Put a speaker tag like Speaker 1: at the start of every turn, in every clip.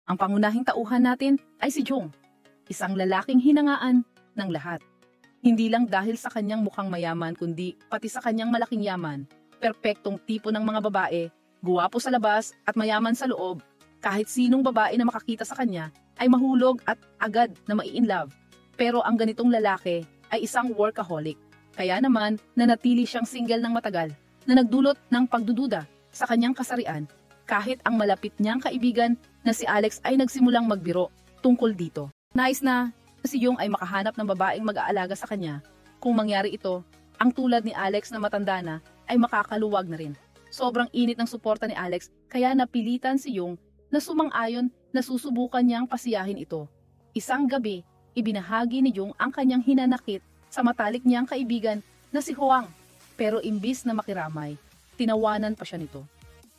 Speaker 1: Ang pangunahing tauhan natin ay si Jung, isang lalaking hinangaan ng lahat. Hindi lang dahil sa kanyang mukhang mayaman kundi pati sa kanyang malaking yaman, perpektong tipo ng mga babae, guwapo sa labas at mayaman sa loob. Kahit sinong babae na makakita sa kanya ay mahulog at agad na mai-inlove. Pero ang ganitong lalaki ay isang workaholic. Kaya naman nanatili siyang single ng matagal na nagdulot ng pagdududa sa kanyang kasarian kahit ang malapit niyang kaibigan na si Alex ay nagsimulang magbiro tungkol dito. Nais na si Jung ay makahanap ng babaeng mag-aalaga sa kanya. Kung mangyari ito, ang tulad ni Alex na matanda na ay makakaluwag na rin. Sobrang init ng suporta ni Alex kaya napilitan si Jung na sumang-ayon na susubukan niyang pasiyahin ito. Isang gabi, ibinahagi ni Jung ang kanyang hinanakit sa matalik niyang kaibigan na si Huang. Pero imbis na makiramay, tinawanan pa siya nito.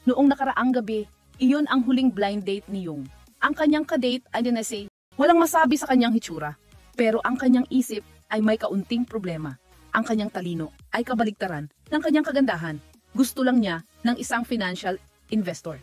Speaker 1: Noong nakaraang gabi, iyon ang huling blind date ni Jung. Ang kanyang kadate ay dinasay, walang masabi sa kanyang hitsura. Pero ang kanyang isip ay may kaunting problema. Ang kanyang talino ay kabaligtaran ng kanyang kagandahan. Gusto lang niya ng isang financial investor.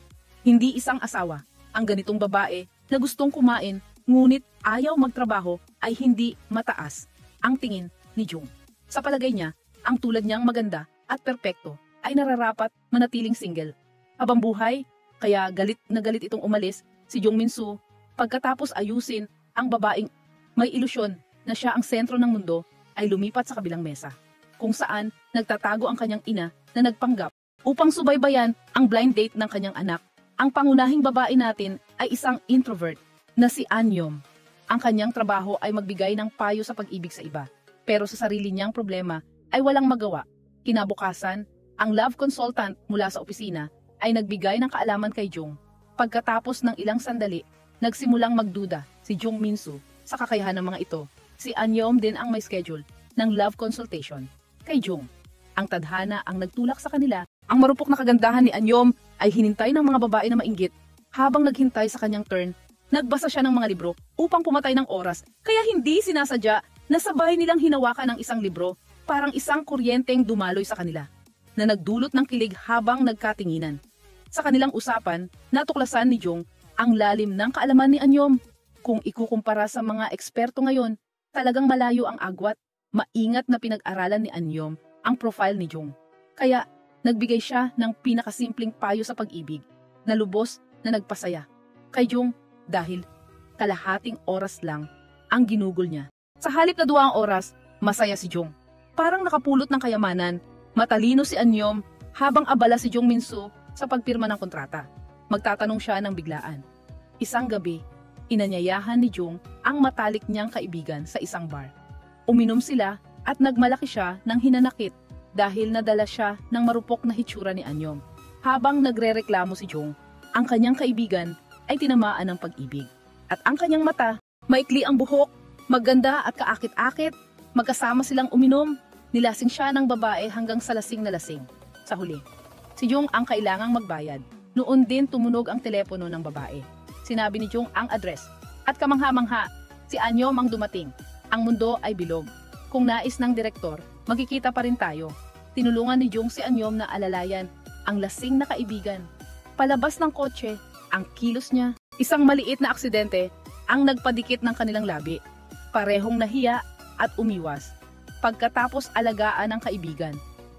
Speaker 1: Hindi isang asawa. Ang ganitong babae na gustong kumain ngunit ayaw magtrabaho ay hindi mataas ang tingin ni Jung. Sa palagay niya, ang tulad niyang maganda at perpekto ay nararapat manatiling single. Habang buhay, kaya galit na galit itong umalis si Jung Min-soo pagkatapos ayusin ang babaeng may ilusyon na siya ang sentro ng mundo ay lumipat sa kabilang mesa kung saan nagtatago ang kanyang ina na nagpanggap upang subaybayan ang blind date ng kanyang anak. Ang pangunahing babae natin ay isang introvert na si Anyom. Ang kanyang trabaho ay magbigay ng payo sa pag-ibig sa iba. Pero sa sarili niyang problema ay walang magawa. Kinabukasan, ang love consultant mula sa opisina ay nagbigay ng kaalaman kay Jung. Pagkatapos ng ilang sandali, nagsimulang magduda si Jung Min-soo sa kakayahan ng mga ito. Si Anyom din ang may schedule ng love consultation kay Jung. Ang tadhana ang nagtulak sa kanila. Ang marupok na kagandahan ni Anyom ay hinintay ng mga babae na mainggit. Habang naghintay sa kanyang turn, nagbasa siya ng mga libro upang pumatay ng oras. Kaya hindi sinasadya na sabay nilang hinawakan ng isang libro, parang isang kuryenteng dumaloy sa kanila, na nagdulot ng kilig habang nagkatinginan. Sa kanilang usapan, natuklasan ni Jung ang lalim ng kaalaman ni Anyom. Kung ikukumpara sa mga eksperto ngayon, talagang malayo ang agwat. Maingat na pinag-aralan ni Anyom ang profile ni Jung. Kaya, nagbigay siya ng pinakasimpleng payo sa pag-ibig na lubos na nagpasaya kay Jung dahil kalahating oras lang ang ginugol niya. Sa halip na 2 oras, masaya si Jung. Parang nakapulot ng kayamanan, matalino si Anyom habang abala si Jung Min-soo sa pagpirma ng kontrata. Magtatanong siya ng biglaan. Isang gabi, inanyayahan ni Jung ang matalik niyang kaibigan sa isang bar. Uminom sila at nagmalaki siya ng hinanakit dahil nadala siya ng marupok na hitsura ni Anyom. Habang nagrereklamo si Jung, ang kanyang kaibigan ay tinamaan ng pag-ibig. At ang kanyang mata, maikli ang buhok, maganda at kaakit-akit, magkasama silang uminom, nilasing siya ng babae hanggang sa lasing na lasing. Sa huli, si Jung ang kailangang magbayad. Noon din tumunog ang telepono ng babae. Sinabi ni Jung ang address. At kamangha-mangha, si Anyom ang dumating. Ang mundo ay bilog. Kung nais ng direktor, magkikita pa rin tayo. Tinulungan ni Jung si Anyom na alalayan ang lasing na kaibigan. Palabas ng kotse, ang kilos niya, isang maliit na aksidente ang nagpadikit ng kanilang labi. Parehong nahiya at umiwas. Pagkatapos alagaan ang kaibigan,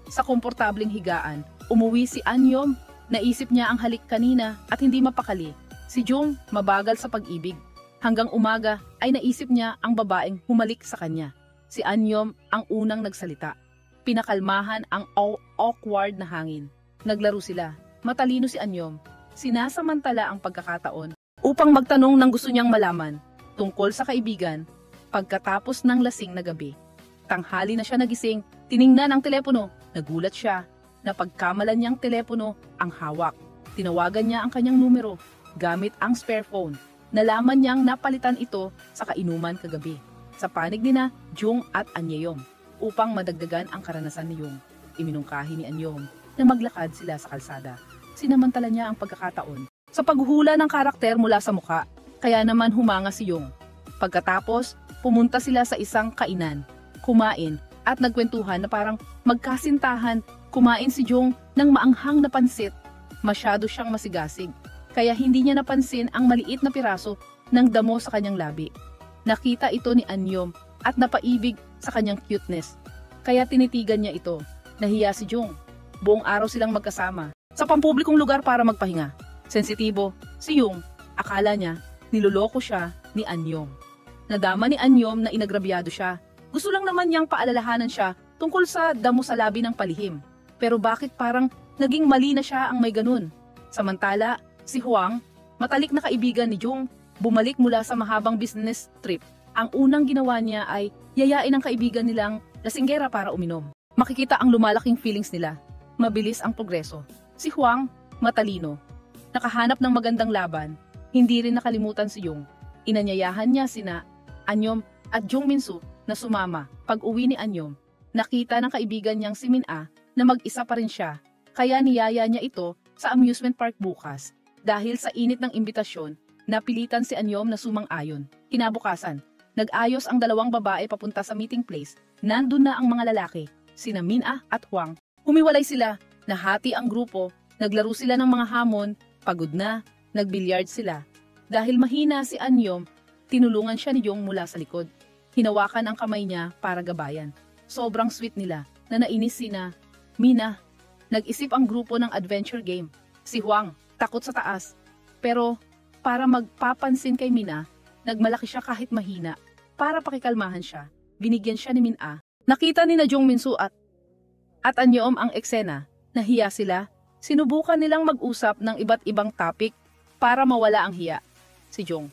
Speaker 1: sa komportabling higaan, umuwi si Anyom. Naisip niya ang halik kanina at hindi mapakali. Si Jung mabagal sa pag-ibig. Hanggang umaga ay naisip niya ang babaeng humalik sa kanya. Si Anyom ang unang nagsalita. Pinakalmahan ang awkward na hangin. Naglaro sila. Matalino si Anyom. Sinasamantala ang pagkakataon upang magtanong ng gusto niyang malaman tungkol sa kaibigan pagkatapos ng lasing na gabi. Tanghali na siya nagising, tiningnan ang telepono. Nagulat siya. Napagkamalan niyang telepono ang hawak. Tinawagan niya ang kanyang numero gamit ang spare phone. Nalaman niyang napalitan ito sa kainuman kagabi sa panig nina Jung at Anyom upang madagdagan ang karanasan ni Jung. Iminungkahi ni Anyom na maglakad sila sa kalsada. Sinamantala niya ang pagkakataon sa paghuhula ng karakter mula sa mukha, kaya naman humanga si Jung. Pagkatapos, pumunta sila sa isang kainan, kumain at nagkwentuhan na parang magkasintahan. Kumain si Jung ng maanghang na pansit. Masyado siyang masigasig, kaya hindi niya napansin ang maliit na piraso ng damo sa kanyang labi. Nakita ito ni Anyom at napaibig sa kanyang cuteness, kaya tinitigan niya ito. Nahiya si Jung. Buong araw silang magkasama sa pampublikong lugar para magpahinga. Sensitibo si Jung, akala niya niloloko siya ni Anyom. Nadama ni Anyom na inagrabyado siya. Gusto lang naman niyang paalalahanan siya tungkol sa damo sa labi ng palihim. Pero bakit parang naging mali na siya ang may ganun? Samantala, si Huang, matalik na kaibigan ni Jung, bumalik mula sa mahabang business trip. Ang unang ginawa niya ay yayain ang kaibigan nilang lasinggera para uminom. Makikita ang lumalaking feelings nila. Mabilis ang progreso. Si Huang, matalino. Nakahanap ng magandang laban. Hindi rin nakalimutan si Jung. Inanyayahan niya sina Anyom at Jung Minsu na sumama. Pag uwi ni Anyom, nakita ng kaibigan niyang si Min-a na mag-isa pa rin siya. Kaya niyaya niya ito sa amusement park bukas. Dahil sa init ng imbitasyon, napilitan si Anyom na sumang-ayon. Kinabukasan, nag-ayos ang dalawang babae papunta sa meeting place. Nandun na ang mga lalaki, sina Min-a at Huang. Humiwalay sila, nahati ang grupo, naglaro sila ng mga hamon, pagod na, nagbilyard sila. Dahil mahina si Anyom, tinulungan siya ni Jung mula sa likod. Hinawakan ang kamay niya para gabayan. Sobrang sweet nila na nainis sina Mina. Nag-isip ang grupo ng adventure game. Si Huang, takot sa taas. Pero para magpapansin kay Mina, nagmalaki siya kahit mahina. Para pakikalmahan siya, binigyan siya ni Min-a. Nakita ni na Jung Minsu at Anyom ang eksena. Nahiya sila. Sinubukan nilang mag-usap ng iba't ibang topic para mawala ang hiya. Si Jung,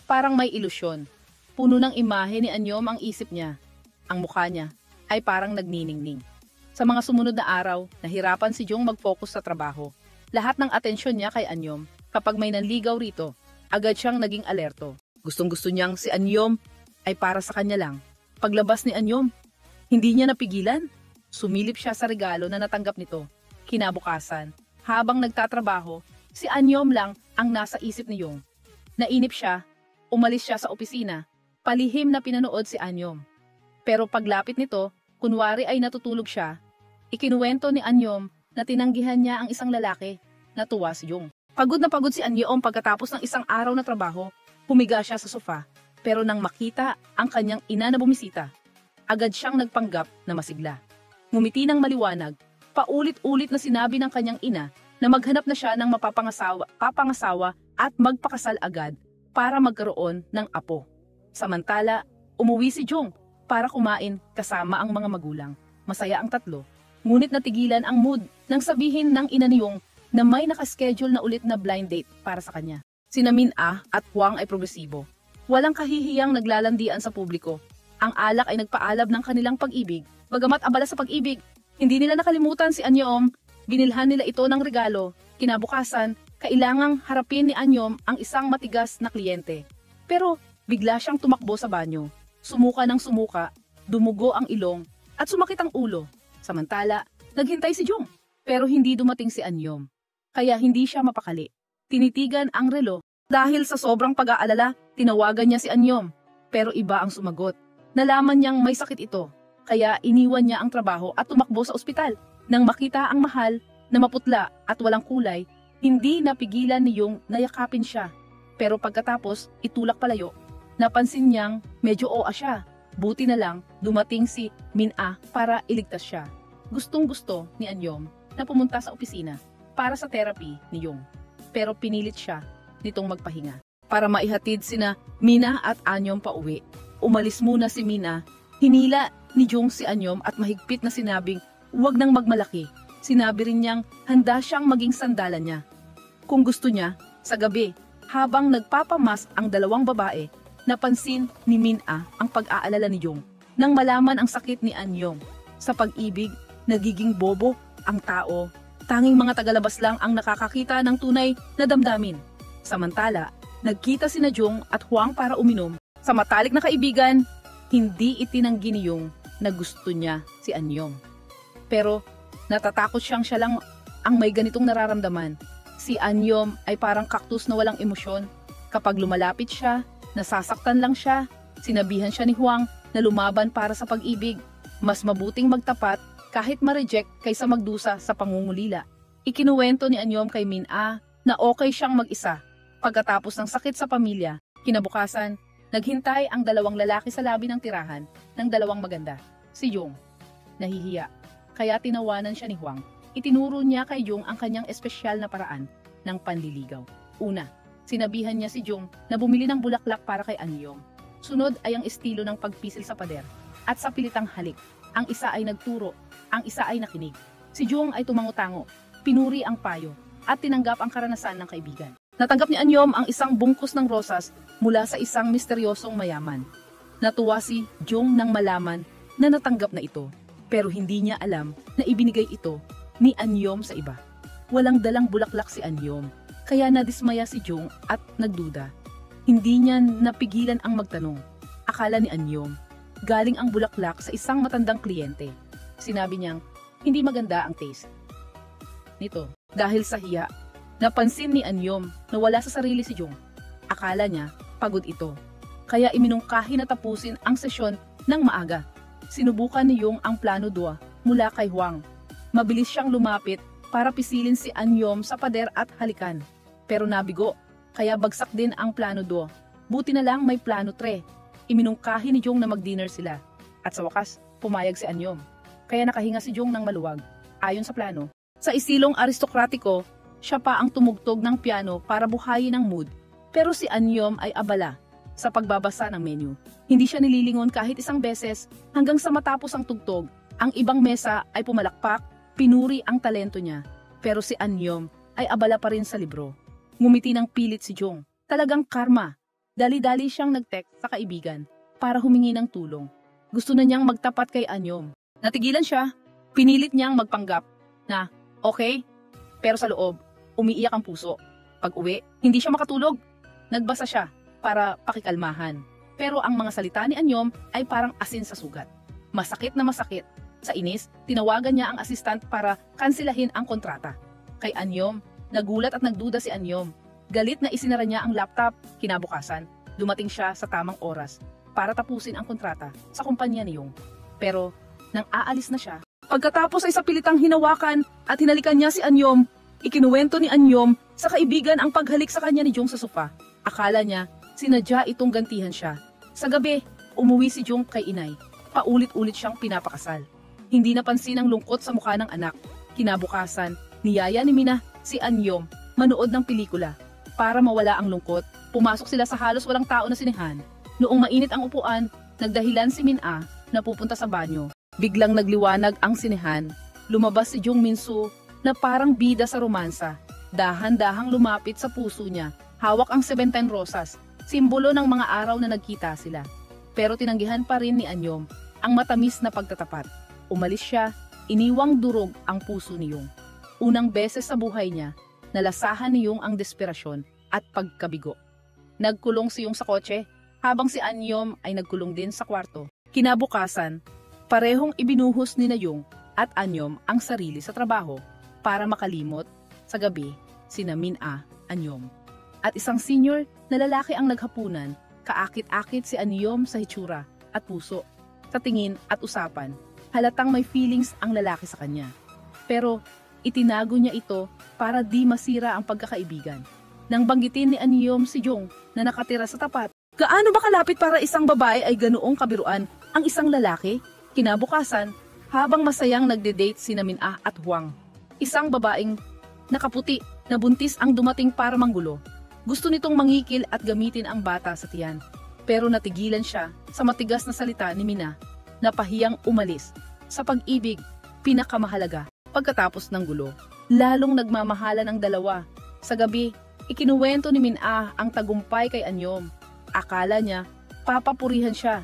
Speaker 1: parang may ilusyon. Puno ng imahe ni Anyom ang isip niya. Ang mukha niya ay parang nagniningning. Sa mga sumunod na araw, nahirapan si Jung mag-focus sa trabaho. Lahat ng atensyon niya kay Anyom. Kapag may nanligaw rito, agad siyang naging alerto. Gustong-gusto niyang si Anyom ay para sa kanya lang. Paglabas ni Anyom, hindi niya napigilan. Sumilip siya sa regalo na natanggap nito. Kinabukasan, habang nagtatrabaho, si Anyom lang ang nasa isip ni Jung. Nainip siya, umalis siya sa opisina, palihim na pinanood si Anyom. Pero paglapit nito, kunwari ay natutulog siya. Ikinuwento ni Anyom na tinanggihan niya ang isang lalaki. Natuwa si Jung. Pagod na pagod si Anyom pagkatapos ng isang araw na trabaho, humiga siya sa sofa. Pero nang makita ang kanyang ina na bumisita, agad siyang nagpanggap na masigla. Ngumiti ng maliwanag, paulit-ulit na sinabi ng kanyang ina na maghanap na siya ng papangasawa at magpakasal agad para magkaroon ng apo. Samantala, umuwi si Jung para kumain kasama ang mga magulang. Masaya ang tatlo, ngunit natigilan ang mood nang sabihin ng ina ni Jung na may nakaschedule na ulit na blind date para sa kanya. Sina Min-a at Huang ay progresibo. Walang kahihiyang naglalandian sa publiko. Ang alak ay nagpaalab ng kanilang pag-ibig. Bagamat abala sa pag-ibig, hindi nila nakalimutan si Anyom. Binilhan nila ito ng regalo. Kinabukasan, kailangang harapin ni Anyom ang isang matigas na kliyente. Pero bigla siyang tumakbo sa banyo. Sumuka ng sumuka, dumugo ang ilong, at sumakit ang ulo. Samantala, naghintay si Jung. Pero hindi dumating si Anyom. Kaya hindi siya mapakali. Tinitigan ang relo. Dahil sa sobrang pag-aalala, tinawagan niya si Anyom. Pero iba ang sumagot. Nalaman niyang may sakit ito. Kaya iniwan niya ang trabaho at tumakbo sa ospital. Nang makita ang mahal na maputla at walang kulay, hindi napigilan ni Jung na yakapin siya. Pero pagkatapos, itulak palayo. Napansin niyang medyo oa siya. Buti na lang, dumating si Min-a para iligtas siya. Gustong-gusto ni Anyom na pumunta sa opisina para sa therapy ni Jung. Pero pinilit siya nitong magpahinga. Para maihatid sina Mina at Anyom pauwi. Umalis muna si Mina. Hinila ni Jung si Anyom at mahigpit na sinabing huwag nang magmalaki. Sinabi rin niyang handa siyang maging sandalan niya. Kung gusto niya, sa gabi, habang nagpapamas ang dalawang babae, napansin ni Min-a ang pag-aalala ni Jung. Nang malaman ang sakit ni Anyom, sa pag-ibig, nagiging bobo ang tao. Tanging mga tagalabas lang ang nakakakita ng tunay na damdamin. Samantala, nagkita sina Jung at Huang para uminom. Sa matalik na kaibigan, hindi itinanggi ni Jung na gusto niya si Anyom. Pero natatakot siya lang ang may ganitong nararamdaman. Si Anyom ay parang kaktus na walang emosyon. Kapag lumalapit siya, nasasaktan lang siya. Sinabihan siya ni Huang na lumaban para sa pag-ibig. Mas mabuting magtapat kahit ma-reject kaysa magdusa sa pangungulila. Ikinuwento ni Anyom kay Min-a na okay siyang mag-isa. Pagkatapos ng sakit sa pamilya, kinabukasan, naghintay ang dalawang lalaki sa labi ng tirahan ng dalawang maganda. Si Jung, nahihiya, kaya tinawanan siya ni Hwang. Itinuro niya kay Jung ang kanyang espesyal na paraan ng panliligaw. Una, sinabihan niya si Jung na bumili ng bulaklak para kay Anyong. Sunod ay ang estilo ng pagpisil sa pader at sa pilitang halik. Ang isa ay nagturo, ang isa ay nakinig. Si Jung ay tumango-tango, pinuri ang payo, at tinanggap ang karanasan ng kaibigan. Natanggap ni Anyom ang isang bungkus ng rosas mula sa isang misteryosong mayaman. Natuwa si Jung nang malaman na natanggap na ito, pero hindi niya alam na ibinigay ito ni Anyom sa iba. Walang dalang bulaklak si Anyom, kaya nadismaya si Jung at nagduda. Hindi niya napigilan ang magtanong. Akala ni Anyom, galing ang bulaklak sa isang matandang kliyente. Sinabi niyang, hindi maganda ang taste nito. Dahil sa hiya, napansin ni Anyom na wala sa sarili si Jung. Akala niya, pagod ito. Kaya iminungkahi na tapusin ang sesyon ng maaga. Sinubukan ni Jung ang plano 2 mula kay Hwang. Mabilis siyang lumapit para pisilin si Anyom sa pader at halikan. Pero nabigo, kaya bagsak din ang plano 2. Buti na lang may plano 3. Iminungkahi ni Jung na mag-dinner sila. At sa wakas, pumayag si Anyom. Kaya nakahinga si Jung ng maluwag. Ayon sa plano, sa istilong aristokratiko, siya pa ang tumugtog ng piano para buhayin ang mood. Pero si Anyom ay abala sa pagbabasa ng menu. Hindi siya nililingon kahit isang beses hanggang sa matapos ang tugtog. Ang ibang mesa ay pumalakpak, pinuri ang talento niya. Pero si Anyom ay abala pa rin sa libro. Ngumiti ng pilit si Jung. Talagang karma. Dali-dali siyang nag-text sa kaibigan para humingi ng tulong. Gusto na niyang magtapat kay Anyom. Natigilan siya. Pinilit niyang magpanggap na okay, pero sa loob, umiiyak ang puso. Pag-uwi, hindi siya makatulog. Nagbasa siya para pakikalmahan. Pero ang mga salita ni Anyom ay parang asin sa sugat. Masakit na masakit. Sa inis, tinawagan niya ang assistant para kansilahin ang kontrata. Kay Anyom, nagulat at nagduda si Anyom. Galit na isinara niya ang laptop. Kinabukasan, dumating siya sa tamang oras para tapusin ang kontrata sa kumpanya ni Jung. Pero, nang aalis na siya, pagkatapos ay sa pilitang hinawakan at hinalikan niya si Anyom, ikinuwento ni Anyom sa kaibigan ang paghalik sa kanya ni Jung sa sofa. Akala niya, sinadya itong gantihan siya. Sa gabi, umuwi si Jung kay inay. Paulit-ulit siyang pinapakasal. Hindi napansin ang lungkot sa mukha ng anak. Kinabukasan, niyaya ni Mina si Anyom manood ng pelikula. Para mawala ang lungkot, pumasok sila sa halos walang tao na sinehan. Noong mainit ang upuan, nagdahilan si Mina na pupunta sa banyo. Biglang nagliwanag ang sinehan. Lumabas si Jung Minsu na parang bida sa romansa. Dahan-dahang lumapit sa puso niya. Hawak ang 17 rosas, simbolo ng mga araw na nagkita sila. Pero tinanggihan pa rin ni Anyom ang matamis na pagtatapat. Umalis siya, iniwang durog ang puso ni Jung. Unang beses sa buhay niya, nalasahan ni Jung ang desperasyon at pagkabigo. Nagkulong si Jung sa kotse, habang si Anyom ay nagkulong din sa kwarto. Kinabukasan, parehong ibinuhos ni na Jung at Anyom ang sarili sa trabaho para makalimot sa gabi sina Min-a, Anyom. At isang senior na lalaki ang naghapunan, kaakit-akit si Anyom sa hitsura at puso. Sa tingin at usapan, halatang may feelings ang lalaki sa kanya. Pero itinago niya ito para di masira ang pagkakaibigan. Nang banggitin ni Anyom si Jung na nakatira sa tapat, gaano ba kalapit para isang babae ay ganoong kabiruan ang isang lalaki? Kinabukasan, habang masayang nagde-date si Min-a at Hwang, isang babaeng nakaputi na buntis ang dumating para manggulo. Gusto nitong mangikil at gamitin ang bata sa tiyan. Pero natigilan siya sa matigas na salita ni Mina na pahiyang umalis. Sa pag-ibig, pinakamahalaga pagkatapos ng gulo. Lalong nagmamahalan ang dalawa. Sa gabi, ikinuwento ni Min-a ang tagumpay kay Anyom. Akala niya, papapurihan siya.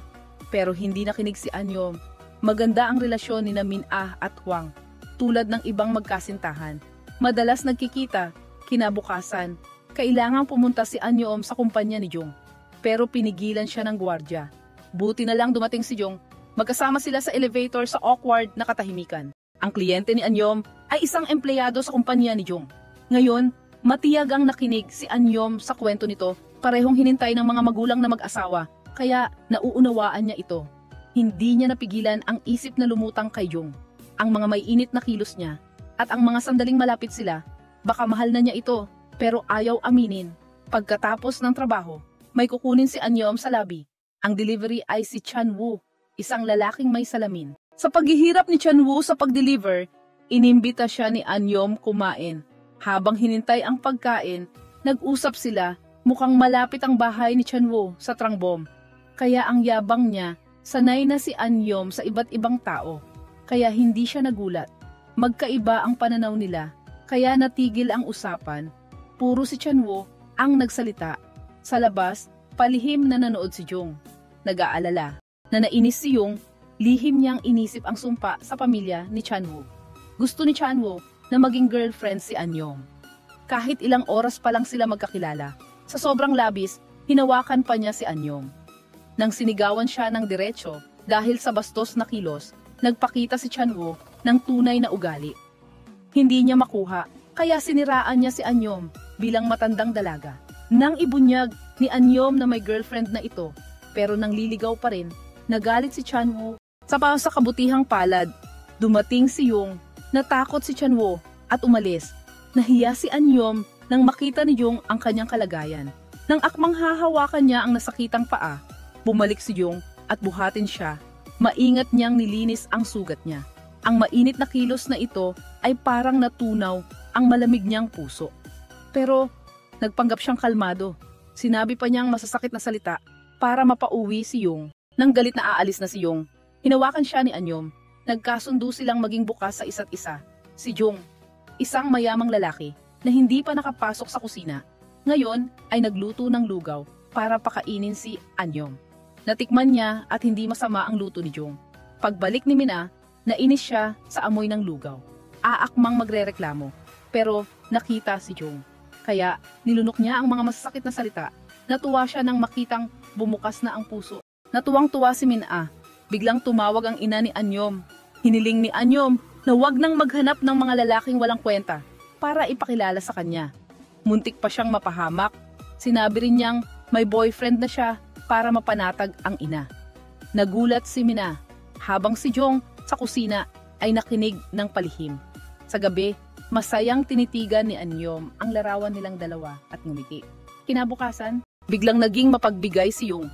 Speaker 1: Pero hindi nakinig si Anyom. Maganda ang relasyon ni Min-a at Hwang, tulad ng ibang magkasintahan. Madalas nagkikita, kinabukasan, kailangang pumunta si Anyom sa kumpanya ni Jung. Pero pinigilan siya ng gwardya. Buti na lang dumating si Jung, magkasama sila sa elevator sa awkward na katahimikan. Ang kliyente ni Anyom ay isang empleyado sa kumpanya ni Jung. Ngayon, matiyag ang nakinig si Anyom sa kwento nito, parehong hinintay ng mga magulang na mag-asawa, kaya nauunawaan niya ito. Hindi niya napigilan ang isip na lumutang kay Jung. Ang mga may init na kilos niya, at ang mga sandaling malapit sila, baka mahal na niya ito. pero ayaw aminin. Pagkatapos ng trabaho, may kukunin si Anyom sa lobby. Ang delivery ay si Chan-woo, isang lalaking may salamin. Sa paghihirap ni Chan-woo sa pag-deliver, inimbita siya ni Anyom kumain. Habang hinintay ang pagkain, nag-usap sila. Mukhang malapit ang bahay ni Chan-woo sa Trangbom. Kaya ang yabang niya, sanay na si Anyom sa iba't ibang tao. Kaya hindi siya nagulat. Magkaiba ang pananaw nila, kaya natigil ang usapan. Puro si Chan-woo ang nagsalita. Sa labas, palihim na nanood si Jung. Nag-aalala na nainis si Jung, lihim niyang inisip ang sumpa sa pamilya ni Chan-woo. Gusto ni Chan-woo na maging girlfriend si Anyom. Kahit ilang oras pa lang sila magkakilala, sa sobrang labis, hinawakan pa niya si Anyom. Nang sinigawan siya ng diretsyo dahil sa bastos na kilos, nagpakita si Chan-woo ng tunay na ugali. Hindi niya makuha, kaya siniraan niya si Anyom bilang matandang dalaga. Nang ibunyag ni Anyom na may girlfriend na ito, pero nang liligaw pa rin, nagalit si Chan-woo. Sa kabutihang palad, dumating si Jung, natakot si Chan-woo at umalis. Nahiya si Anyom nang makita ni Jung ang kanyang kalagayan. Nang akmang hahawakan niya ang nasakitang paa, bumalik si Jung at buhatin siya. Maingat niyang nilinis ang sugat niya. Ang mainit na kilos na ito ay parang natunaw ang malamig niyang puso. Pero nagpanggap siyang kalmado. Sinabi pa niyang masasakit na salita para mapauwi si Jung. Nang galit na aalis na si Jung, hinawakan siya ni Anyom. Nagkasundo silang maging bukas sa isa't isa. Si Jung, isang mayamang lalaki na hindi pa nakapasok sa kusina, ngayon ay nagluto ng lugaw para pakainin si Anyom. Natikman niya at hindi masama ang luto ni Jung. Pagbalik ni Mina, nainis siya sa amoy ng lugaw. Aakmang magrereklamo, pero nakita si Jung. Kaya nilunok niya ang mga masasakit na salita. Natuwa siya nang makitang bumukas na ang puso. Natuwang-tuwa si Mina. Biglang tumawag ang ina ni Anyom. Hiniling ni Anyom na wag nang maghanap ng mga lalaking walang kwenta para ipakilala sa kanya. Muntik pa siyang mapahamak. Sinabi rin niyang may boyfriend na siya para mapanatag ang ina. Nagulat si Mina habang si Jung sa kusina ay nakinig ng palihim. Sa gabi, masayang tinitigan ni Anyom ang larawan nilang dalawa at ngumiti. Kinabukasan, biglang naging mapagbigay si Jung.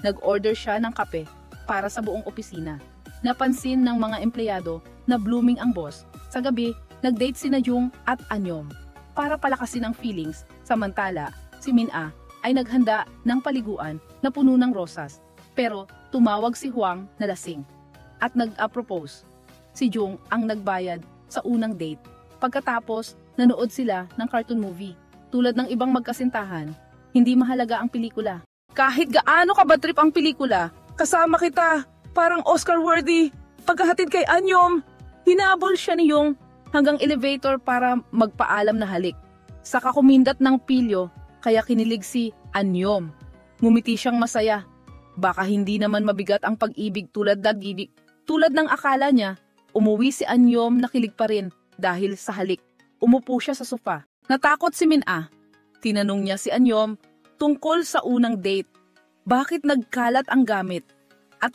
Speaker 1: Nag-order siya ng kape para sa buong opisina. Napansin ng mga empleyado na blooming ang boss. Sa gabi, nag-date sina Jung at Anyom para palakasin ang feelings. Samantala, si Mina ay naghanda ng paliguan na puno ng rosas. Pero tumawag si Hwang na lasing at nag-propose. Si Jung ang nagbayad sa unang date. Pagkatapos, nanood sila ng cartoon movie. Tulad ng ibang magkasintahan, hindi mahalaga ang pelikula. Kahit gaano ka ba trip ang pelikula, kasama kita, parang Oscar-worthy. Pagkahatid kay Anyom, hinabol siya ni Jung hanggang elevator para magpaalam na halik. Saka kumindat ng pilyo, kaya kinilig si Anyom. Ngumiti siyang masaya. Baka hindi naman mabigat ang pag-ibig tulad ng akala niya. Umuwi si Anyom na kilig pa rin dahil sa halik. Umupo siya sa sofa. Natakot si Mina. Tinanong niya si Anyom tungkol sa unang date. Bakit nagkalat ang gamit? At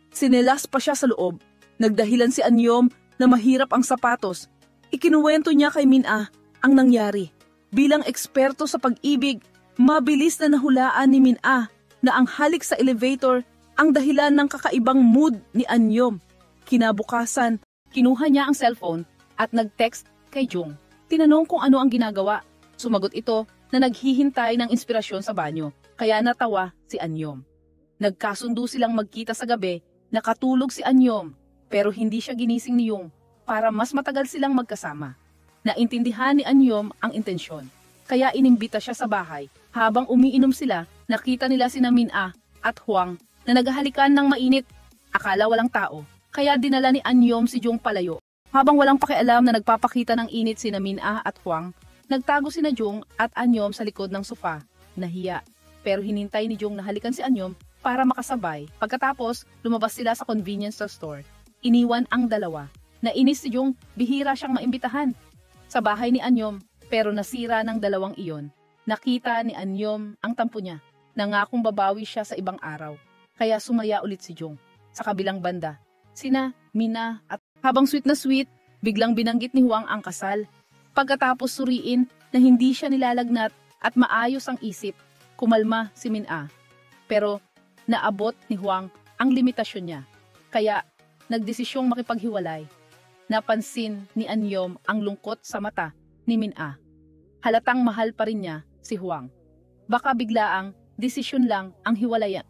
Speaker 1: sinelas pa siya sa loob. Nagdahilan si Anyom na mahirap ang sapatos. Ikinuwento niya kay Mina ang nangyari. Bilang eksperto sa pag-ibig, mabilis na nahulaan ni Mina na ang halik sa elevator ang dahilan ng kakaibang mood ni Anyom. Kinabukasan, kinuha niya ang cellphone at nag-text kay Jung. Tinanong kung ano ang ginagawa. Sumagot ito na naghihintay ng inspirasyon sa banyo, kaya natawa si Anyom. Nagkasundo silang magkita sa gabi, nakatulog si Anyom, pero hindi siya ginising ni Jung para mas matagal silang magkasama. Naintindihan ni Anyom ang intensyon, kaya inimbita siya sa bahay. Habang umiinom sila, nakita nila sina Mina at Hwang na naghahalikan ng mainit. Akala walang tao, kaya dinala ni Anyom si Jung palayo. Habang walang pakialam na nagpapakita ng init sina Mina at Hwang, nagtago sina Jung at Anyom sa likod ng sofa. Nahiya, pero hinintay ni Jung na halikan si Anyom para makasabay. Pagkatapos, lumabas sila sa convenience store. Iniwan ang dalawa. Nainis si Jung, bihira siyang maimbitahan sa bahay ni Anyom, pero nasira ng dalawang iyon. Nakita ni Anyom ang tampo niya. Nangakong babawi siya sa ibang araw. Kaya sumaya ulit si Jung. Sa kabilang banda, sina Mina at habang sweet na sweet, biglang binanggit ni Hwang ang kasal. Pagkatapos suriin, na hindi siya nilalagnat at maayos ang isip. Kumalma si Min-a. Pero naabot ni Huang ang limitasyon niya. Kaya nagdesisyong makipaghiwalay. Napansin ni Anyom ang lungkot sa mata ni Min-a. Halatang mahal pa rin niya si Huang. Baka biglaang desisyon lang ang hiwalayan.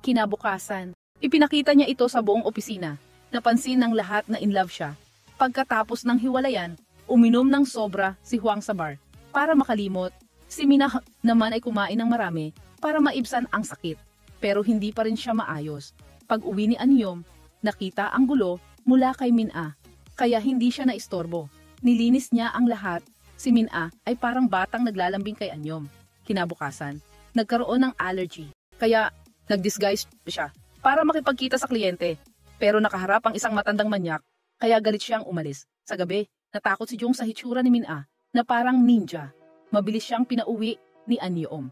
Speaker 1: Kinabukasan, ipinakita niya ito sa buong opisina. Napansin ng lahat na in love siya. Pagkatapos ng hiwalayan, uminom ng sobra si Huang sa bar. Para makalimot, si Mina naman ay kumain ng marami para maibsan ang sakit. Pero hindi pa rin siya maayos. Pag uwi ni Anyom, nakita ang gulo mula kay Min-a. Kaya hindi siya naistorbo. Nilinis niya ang lahat. Si Min-a ay parang batang naglalambing kay Anyom. Kinabukasan, nagkaroon ng allergy. Kaya nag-disguise siya para makipagkita sa kliyente. Pero nakaharap ang isang matandang manyak, kaya galit siyang umalis. Sa gabi, natakot si Jung sa hitsura ni Min-a na parang ninja. Mabilis siyang pinauwi ni Anyom,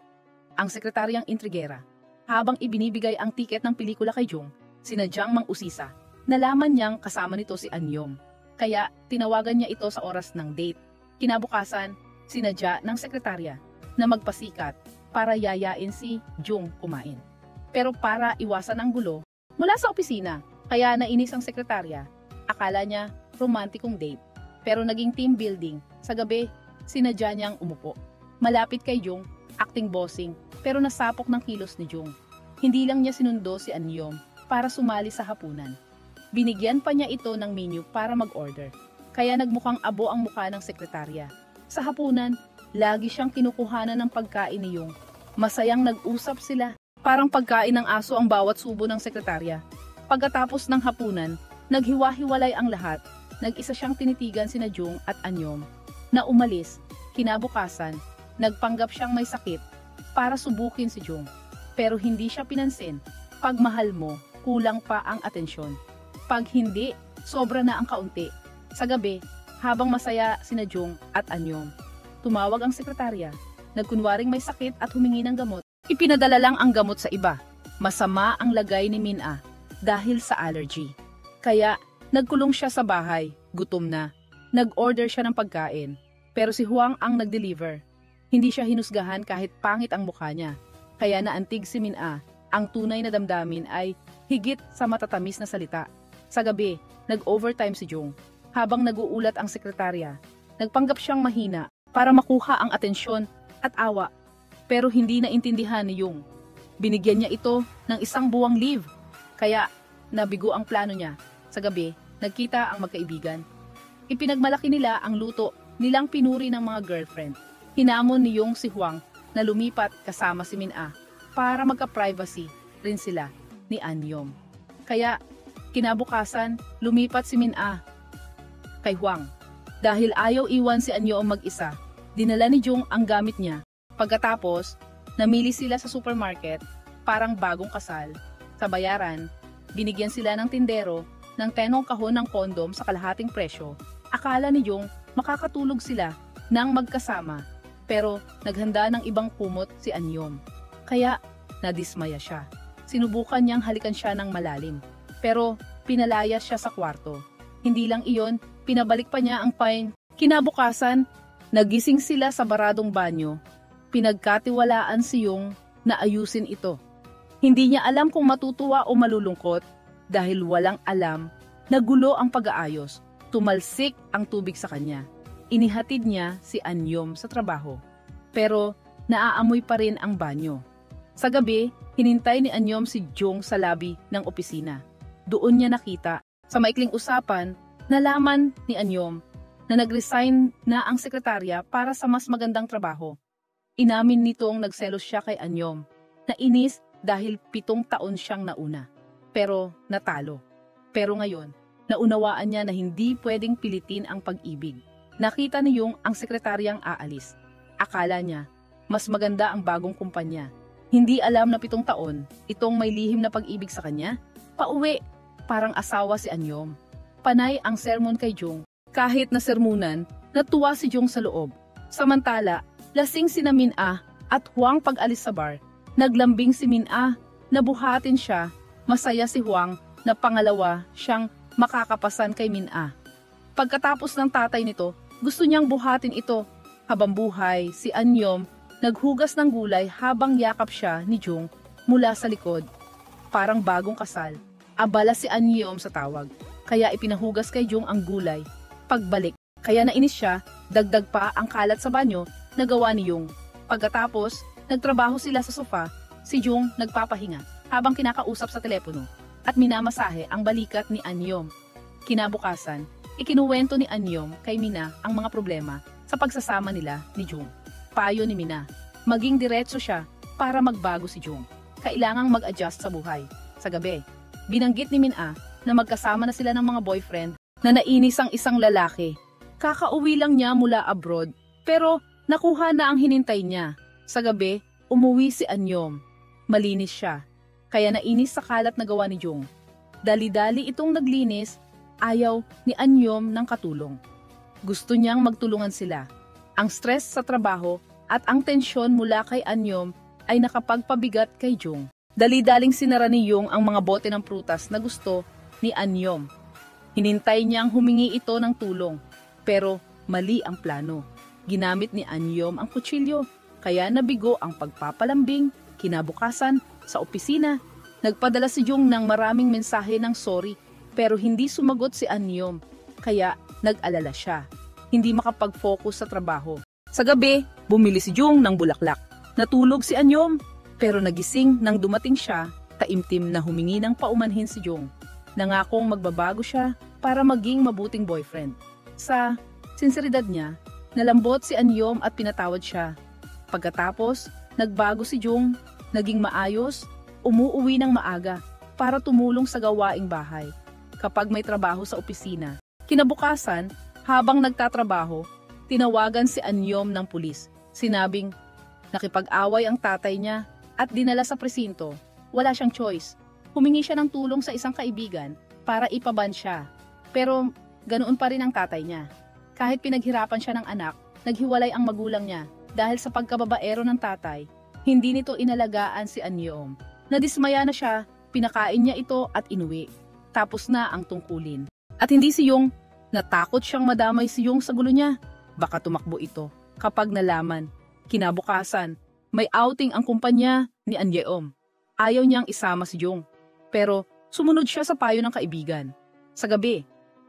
Speaker 1: ang sekretaryang intrigera. Habang ibinibigay ang tiket ng pelikula kay Jung, sinadyang mang-usisa. Nalaman niyang kasama nito si Anyom. Kaya tinawagan niya ito sa oras ng date. Kinabukasan, sinadya ng sekretarya na magpasikat para yayain si Jung kumain. Pero para iwasan ang gulo, mula sa opisina, kaya nainis ang sekretarya. Akala niya romantikong date. Pero naging team building. Sa gabi, sinadya niyang umupo. Malapit kay Jung, acting bossing, pero nasapok ng kilos ni Jung. Hindi lang niya sinundo si Anyom para sumali sa hapunan. Binigyan pa niya ito ng menu para mag-order. Kaya nagmukhang abo ang mukha ng sekretarya. Sa hapunan, lagi siyang kinukuhanan ng pagkain ni Jung. Masayang nag-usap sila. Parang pagkain ng aso ang bawat subo ng sekretarya. Pagkatapos ng hapunan, naghiwa-hiwalay ang lahat. Nag-isa siyang tinitigan sina Jung at Anyom. Na umalis, kinabukasan, nagpanggap siyang may sakit para subukin si Jung. Pero hindi siya pinansin. Pag mahal mo, kulang pa ang atensyon. Pag hindi, sobra na ang kaunti. Sa gabi, habang masaya sina Jung at Anyom, tumawag ang sekretarya. Nagkunwaring may sakit at humingi ng gamot. Ipinadala lang ang gamot sa iba. Masama ang lagay ni Min-a dahil sa allergy. Kaya, nagkulong siya sa bahay, gutom na. Nag-order siya ng pagkain, pero si Huang ang nag-deliver. Hindi siya hinusgahan kahit pangit ang mukha niya. Kaya naantig si Min-a, ang tunay na damdamin ay higit sa matatamis na salita. Sa gabi, nag-overtime si Jung. Habang nag-uulat ang sekretarya, nagpanggap siyang mahina para makuha ang atensyon at awa. Pero hindi naintindihan ni Jung. Binigyan niya ito ng isang buwang leave. Kaya, nabigo ang plano niya. Sa gabi, nagkita ang magkaibigan. Ipinagmalaki nila ang luto nilang pinuri ng mga girlfriend. Hinamon ni Jung si Huang na lumipat kasama si Min-a para magka-privacy rin sila ni Anyom. Kaya, kinabukasan, lumipat si Min-a kay Huang. Dahil ayaw iwan si Anyom mag-isa, dinala ni Jung ang gamit niya. Pagkatapos, namili sila sa supermarket, parang bagong kasal. Sa bayaran, binigyan sila ng tindero ng 10 kahon ng kondom sa kalahating presyo. Akala ni Jung makakatulog sila nang magkasama, pero naghanda ng ibang kumot si Anyom. Kaya nadismaya siya. Sinubukan niyang halikan siya ng malalim, pero pinalayas siya sa kwarto. Hindi lang iyon, pinabalik pa niya ang pain. Kinabukasan, nagising sila sa baradong banyo. Pinagkatiwalaan si Jung na ayusin ito. Hindi niya alam kung matutuwa o malulungkot dahil walang alam na gulo ang pag-aayos. Tumalsik ang tubig sa kanya. Inihatid niya si Anyom sa trabaho. Pero naaamoy pa rin ang banyo. Sa gabi, hinintay ni Anyom si Jung sa lobby ng opisina. Doon niya nakita. Sa maikling usapan, nalaman ni Anyom na nag-resign na ang sekretarya para sa mas magandang trabaho. Inamin nitong nagselos siya kay Anyom. Nainis dahil 7 taon siyang nauna. Pero natalo. Pero ngayon, naunawaan niya na hindi pwedeng pilitin ang pag-ibig. Nakita ni Jung ang sekretaryang aalis. Akala niya, mas maganda ang bagong kumpanya. Hindi alam na 7 taon, itong may lihim na pag-ibig sa kanya. Pauwi, parang asawa si Anyom. Panay ang sermon kay Jung. Kahit na sermunan, natuwa si Jung sa loob. Samantala, lasing si Min-a at Huang pag-alis sa bar. Naglambing si Min-a, nabuhatin siya. Masaya si Huang na pangalawa siyang makakapasan kay Min-a. Pagkatapos ng tatay nito, gusto niyang buhatin ito. Habang buhay, si Anyom naghugas ng gulay habang yakap siya ni Jung mula sa likod. Parang bagong kasal. Abala si Anyom sa tawag, kaya ipinahugas kay Jung ang gulay. Pagbalik, kaya nainis siya, dagdag pa ang kalat sa banyo na gawa ni Jung. Pagkatapos, nagtrabaho sila sa sofa, si Jung nagpapahinga habang kinakausap sa telepono at minamasahe ang balikat ni Anyom. Kinabukasan, ikinuwento ni Anyom kay Mina ang mga problema sa pagsasama nila ni Jung. Payo ni Mina, maging diretso siya para magbago si Jung. Kailangang mag-adjust sa buhay. Sa gabi, binanggit ni Mina na magkasama na sila ng mga boyfriend na nainis ang isang lalaki. Kakauwi lang niya mula abroad, pero nakuha na ang hinintay niya. Sa gabi, umuwi si Anyom. Malinis siya, kaya nainis sa kalat na gawa ni Jung. Dali-dali itong naglinis, ayaw ni Anyom ng katulong. Gusto niyang magtulungan sila. Ang stress sa trabaho at ang tensyon mula kay Anyom ay nakapagpabigat kay Jung. Dali-daling sinara ni Jung ang mga bote ng prutas na gusto ni Anyom. Hinintay niyang humingi ito ng tulong, pero mali ang plano. Ginamit ni Anyom ang kutsilyo, kaya nabigo ang pagpapalambing. Kinabukasan, sa opisina, nagpadala si Jung ng maraming mensahe ng sorry, pero hindi sumagot si Anyom, kaya nag-alala siya. Hindi makapag-focus sa trabaho. Sa gabi, bumili si Jung ng bulaklak. Natulog si Anyom, pero nagising nang dumating siya, taimtim na humingi ng paumanhin si Jung. Nangakong magbabago siya para maging mabuting boyfriend. Sa sinseridad niya, nalambot si Anyom at pinatawad siya. Pagkatapos, nagbago si Jung, naging maayos, umuuwi ng maaga para tumulong sa gawaing bahay kapag may trabaho sa opisina. Kinabukasan, habang nagtatrabaho, tinawagan si Anyom ng pulis. Sinabing, nakipag-away ang tatay niya at dinala sa presinto. Wala siyang choice. Humingi siya ng tulong sa isang kaibigan para ipaban siya. Pero ganoon pa rin ang tatay niya. Kahit pinaghirapan siya ng anak, naghiwalay ang magulang niya dahil sa pagkababaero ng tatay. Hindi nito inalagaan si Anyom. Nadismaya na siya, pinakain niya ito at inuwi. Tapos na ang tungkulin. At hindi si Jung, natakot siyang madamay si Jung sa gulo niya. Baka tumakbo ito kapag nalaman. Kinabukasan, may outing ang kumpanya ni Anyom. Ayaw niyang isama si Jung, pero sumunod siya sa payo ng kaibigan. Sa gabi,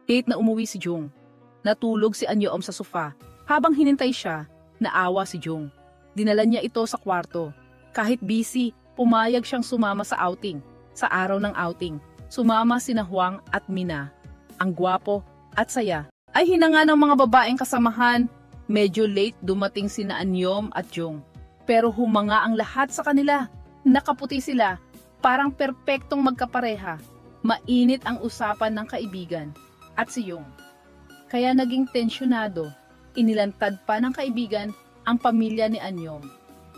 Speaker 1: late na umuwi si Jung. Natulog si Anyom sa sofa. Habang hinintay siya, naawa si Jung. Dinala niya ito sa kwarto. Kahit busy, pumayag siyang sumama sa outing. Sa araw ng outing, sumama sina Huang at Mina. Ang gwapo at saya ay hinanga ng mga babaeng kasamahan. Medyo late dumating sina Anyom at Jung. Pero humanga ang lahat sa kanila. Nakaputi sila, parang perpektong magkapareha. Mainit ang usapan ng kaibigan at si Jung. Kaya naging tensyonado. Inilantad pa ng kaibigan ang pamilya ni Anyom.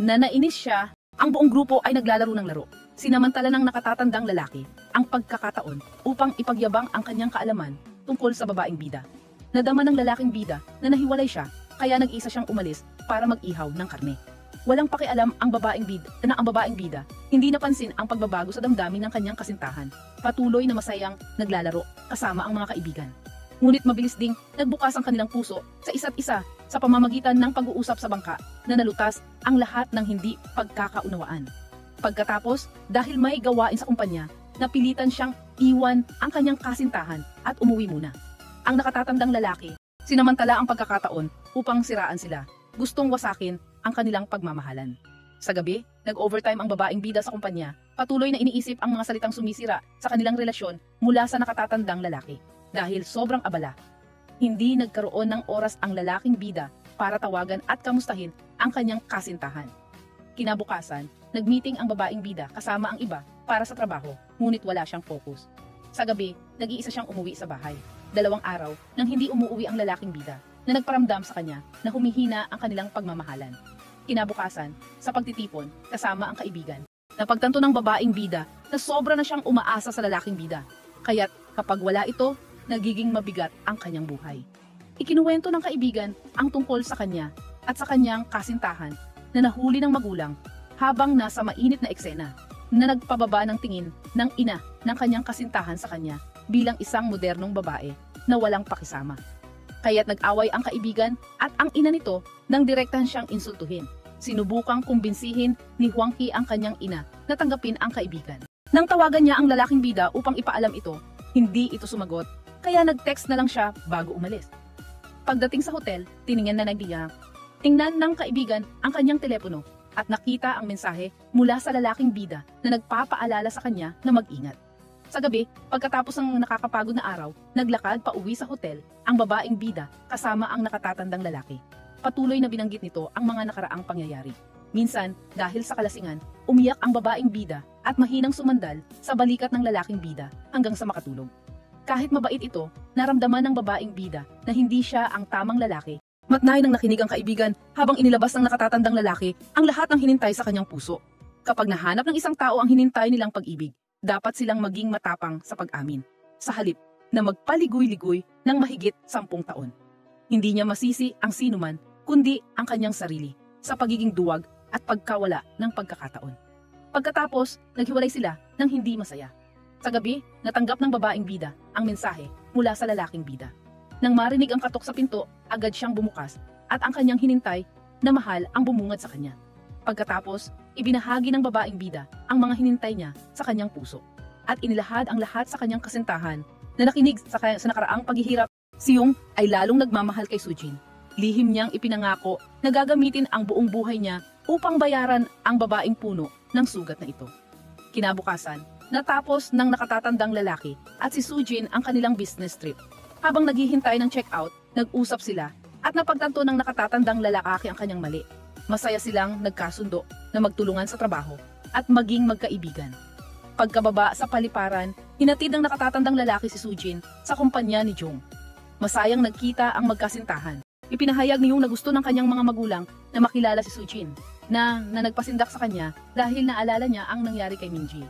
Speaker 1: Na nainis siya, ang buong grupo ay naglalaro ng laro. Sinamantala ng nakatatandang lalaki ang pagkakataon upang ipagyabang ang kanyang kaalaman tungkol sa babaeng bida. Nadama ng lalaking bida na nahiwalay siya, kaya nag-isa siyang umalis para mag-ihaw ng karne. Walang pakialam ang babaeng bida, hindi napansin ang pagbabago sa damdamin ng kanyang kasintahan. Patuloy na masayang naglalaro kasama ang mga kaibigan. Ngunit mabilis ding nagbukas ang kanilang puso sa isa't isa sa pamamagitan ng pag-uusap sa bangka na nalutas ang lahat ng hindi pagkakaunawaan. Pagkatapos, dahil may gawain sa kumpanya, napilitan siyang iwan ang kanyang kasintahan at umuwi muna. Ang nakatatandang lalaki, sinamantala ang pagkakataon upang siraan sila. Gustong wasakin ang kanilang pagmamahalan. Sa gabi, nag-overtime ang babaeng bida sa kumpanya. Patuloy na iniisip ang mga salitang sumisira sa kanilang relasyon mula sa nakatatandang lalaki. Dahil sobrang abala, hindi nagkaroon ng oras ang lalaking bida para tawagan at kamustahin ang kanyang kasintahan. Kinabukasan, nag-meeting ang babaeng bida kasama ang iba para sa trabaho, ngunit wala siyang focus. Sa gabi, nag-iisa siyang umuwi sa bahay. 2 araw nang hindi umuwi ang lalaking bida na nagparamdam sa kanya na humihina ang kanilang pagmamahalan. Kinabukasan, sa pagtitipon, kasama ang kaibigan, napagtanto ng babaeng bida na sobra na siyang umaasa sa lalaking bida. Kaya't kapag wala ito, nagiging mabigat ang kanyang buhay. Ikinuwento ng kaibigan ang tungkol sa kanya at sa kanyang kasintahan na nahuli ng magulang habang nasa mainit na eksena na nagpababa ng tingin ng ina ng kanyang kasintahan sa kanya bilang isang modernong babae na walang pakisama. Kaya't nag-away ang kaibigan at ang ina nito nang direktahan siyang insultuhin. Sinubukang kumbinsihin ni Huangqi ang kanyang ina na tanggapin ang kaibigan. Nang tawagan niya ang lalaking bida upang ipaalam ito, hindi ito sumagot, kaya nag-text na lang siya bago umalis. Pagdating sa hotel, tiningnan niya. Tingnan ng kaibigan ang kanyang telepono at nakita ang mensahe mula sa lalaking bida na nagpapaalala sa kanya na mag-ingat. Sa gabi, pagkatapos ng nakakapagod na araw, naglakad pa uwi sa hotel ang babaeng bida kasama ang nakatatandang lalaki. Patuloy na binanggit nito ang mga nakaraang pangyayari. Minsan, dahil sa kalasingan, umiyak ang babaeng bida at mahinang sumandal sa balikat ng lalaking bida hanggang sa makatulog. Kahit mabait ito, naramdaman ng babaeng bida na hindi siya ang tamang lalaki. Matnay nang nakinig ang kaibigan habang inilabas ng nakatatandang lalaki ang lahat ng hinintay sa kanyang puso. Kapag nahanap ng isang tao ang hinintay nilang pag-ibig, dapat silang maging matapang sa pag-amin. Sa halip na magpaligoy-ligoy ng mahigit 10 taon. Hindi niya masisi ang sinuman, kundi ang kanyang sarili sa pagiging duwag at pagkawala ng pagkakataon. Pagkatapos, naghiwalay sila ng hindi masaya. Sa gabi, natanggap ng babaeng bida ang mensahe mula sa lalaking bida. Nang marinig ang katok sa pinto, agad siyang bumukas at ang kanyang hinintay na mahal ang bumungad sa kanya. Pagkatapos, ibinahagi ng babaeng bida ang mga hinintay niya sa kanyang puso at inilahad ang lahat sa kanyang kasintahan na nakinig sa nakaraang paghihirap. Si Yung ay lalong nagmamahal kay Sujin. Lihim niyang ipinangako na gagamitin ang buong buhay niya upang bayaran ang babaeng puno ng sugat na ito. Kinabukasan, natapos ng nakatatandang lalaki at si Sujin ang kanilang business trip. Habang naghihintay ng check-out, nag-usap sila at napagtanto ng nakatatandang lalaki ang kanyang mali. Masaya silang nagkasundo na magtulungan sa trabaho at maging magkaibigan. Pagkababa sa paliparan, hinatid ng nakatatandang lalaki si Sujin sa kumpanya ni Jung. Masayang nagkita ang magkasintahan. Ipinahayag ni Yung na gusto ng kanyang mga magulang na makilala si Sujin na nagpasindak sa kanya dahil naalala niya ang nangyari kay Minji.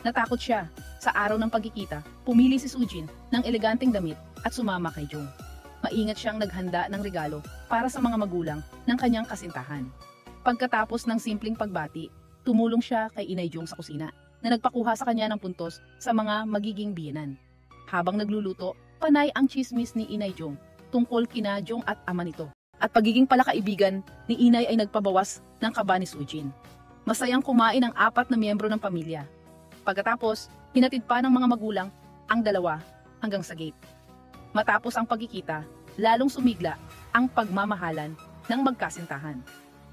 Speaker 1: Natakot siya. Sa araw ng pagkikita, pumili si Sujin ng eleganteng damit at sumama kay Jung. Maingat siyang naghanda ng regalo para sa mga magulang ng kanyang kasintahan. Pagkatapos ng simpleng pagbati, tumulong siya kay Inay Jung sa kusina na nagpakuha sa kanya ng puntos sa mga magiging biyenan. Habang nagluluto, panay ang chismis ni Inay Jung tungkol kina Jung at ama nito. At pagiging palakaibigan ni Inay ay nagpabawas ng kaba ni Sujin. Masayang kumain ang 4 na miyembro ng pamilya. Pagkatapos, hinatid pa ng mga magulang ang dalawa hanggang sa gate. Matapos ang pagkikita, lalong sumigla ang pagmamahalan ng magkasintahan.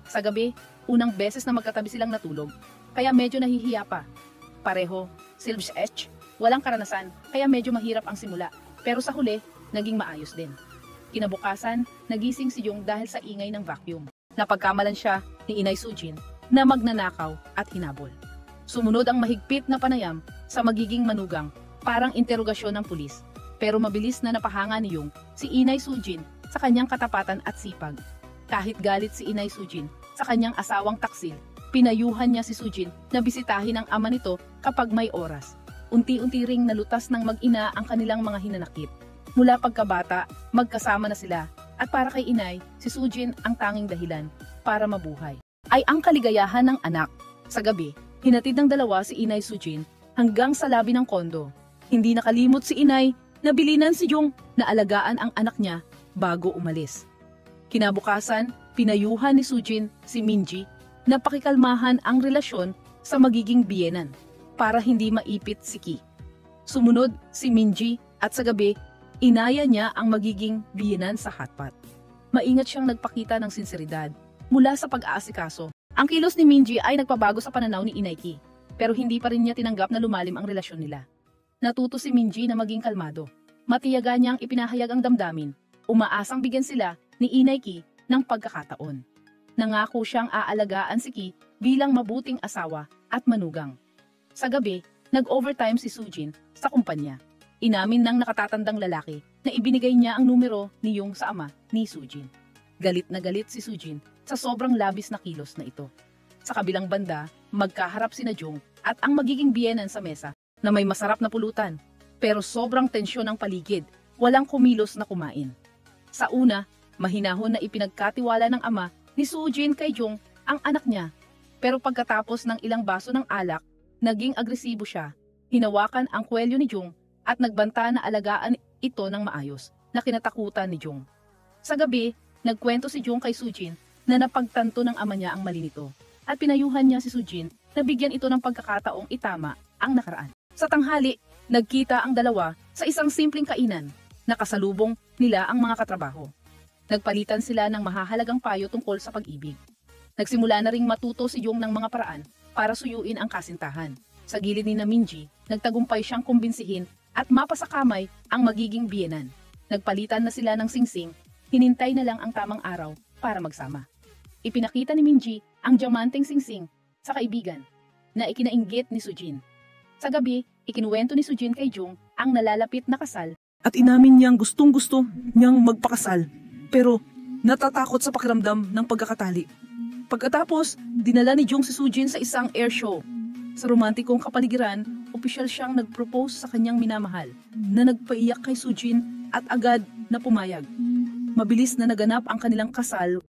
Speaker 1: Sa gabi, unang beses na magkatabi silang natulog, kaya medyo nahihiya pa. Pareho, silbs-etch, walang karanasan, kaya medyo mahirap ang simula. Pero sa huli, naging maayos din. Kinabukasan, nagising si Jung dahil sa ingay ng vacuum. Napagkamalan siya ni Inay Sujin na magnanakaw at hinabol. Sumunod ang mahigpit na panayam sa magiging manugang, parang interogasyon ng pulis. Pero mabilis na napahanga ni Yung si Inay Sujin sa kanyang katapatan at sipag. Kahit galit si Inay Sujin sa kanyang asawang taksil, pinayuhan niya si Sujin na bisitahin ang ama nito kapag may oras. Unti-unti ring nalutas ng mag-ina ang kanilang mga hinanakit. Mula pagkabata, magkasama na sila at para kay Inay, si Sujin ang tanging dahilan para mabuhay. Ay ang kaligayahan ng anak. Sa gabi, hinatid ng dalawa si Inay Sujin hanggang sa labi ng kondo. Hindi nakalimot si Inay na bilinan si Jung na alagaan ang anak niya bago umalis. Kinabukasan, pinayuhan ni Sujin si Minji na pakikalmahan ang relasyon sa magiging biyenan para hindi maipit si Ki. Sumunod si Minji at sa gabi, inaya niya ang magiging biyenan sa hotpot. Maingat siyang nagpakita ng sinseridad mula sa pag-aasikaso. Ang kilos ni Minji ay nagpabago sa pananaw ni Inay Ki, pero hindi pa rin niya tinanggap na lumalim ang relasyon nila. Natuto si Minji na maging kalmado. Matiyaga niyang ipinahayag ang damdamin. Umaasang bigyan sila ni Inay Ki ng pagkakataon. Nangako siyang aalagaan si Ki bilang mabuting asawa at manugang. Sa gabi, nag-overtime si Sujin sa kumpanya. Inamin ng nakatatandang lalaki na ibinigay niya ang numero ni Yung sa ama ni Sujin. Galit na galit si Sujin sa sobrang labis na kilos na ito. Sa kabilang banda, magkaharap sina Jung at ang magiging biyenan sa mesa na may masarap na pulutan, pero sobrang tensyon ang paligid, walang kumilos na kumain. Sa una, mahinahon na ipinagkatiwala ng ama ni Sujin kay Jung ang anak niya, pero pagkatapos ng ilang baso ng alak, naging agresibo siya, hinawakan ang kwelyo ni Jung at nagbanta na alagaan ito ng maayos na kinatakutan ni Jung. Sa gabi, nagkwento si Jung kay Sujin na napagtanto ng ama niya ang mali nito at pinayuhan niya si Sujin na bigyan ito ng pagkakataong itama ang nakaraan. Sa tanghali, nagkita ang dalawa sa isang simpleng kainan. Nakasalubong nila ang mga katrabaho. Nagpalitan sila ng mahahalagang payo tungkol sa pag-ibig. Nagsimula na ring matuto si Jung ng mga paraan para suyuin ang kasintahan. Sa gilid ni Minji, nagtagumpay siyang kumbinsihin at mapasakamay ang magiging biyenan. Nagpalitan na sila ng singsing, hinintay na lang ang tamang araw para magsama. Ipinakita ni Minji ang diamanteng singsing sa kaibigan na ikinainggit ni Sujin. Sa gabi, ikinuwento ni Sujin kay Jung ang nalalapit na kasal
Speaker 2: At inamin niyang gustong-gusto niyang magpakasal, pero natatakot sa pakiramdam ng pagkakatali. Pagkatapos, dinala ni Jung si Sujin sa isang air show. Sa romantikong kapaligiran, opisyal siyang nag-propose sa kanyang minamahal na nagpaiyak kay Sujin at agad na pumayag. Mabilis na naganap ang kanilang kasal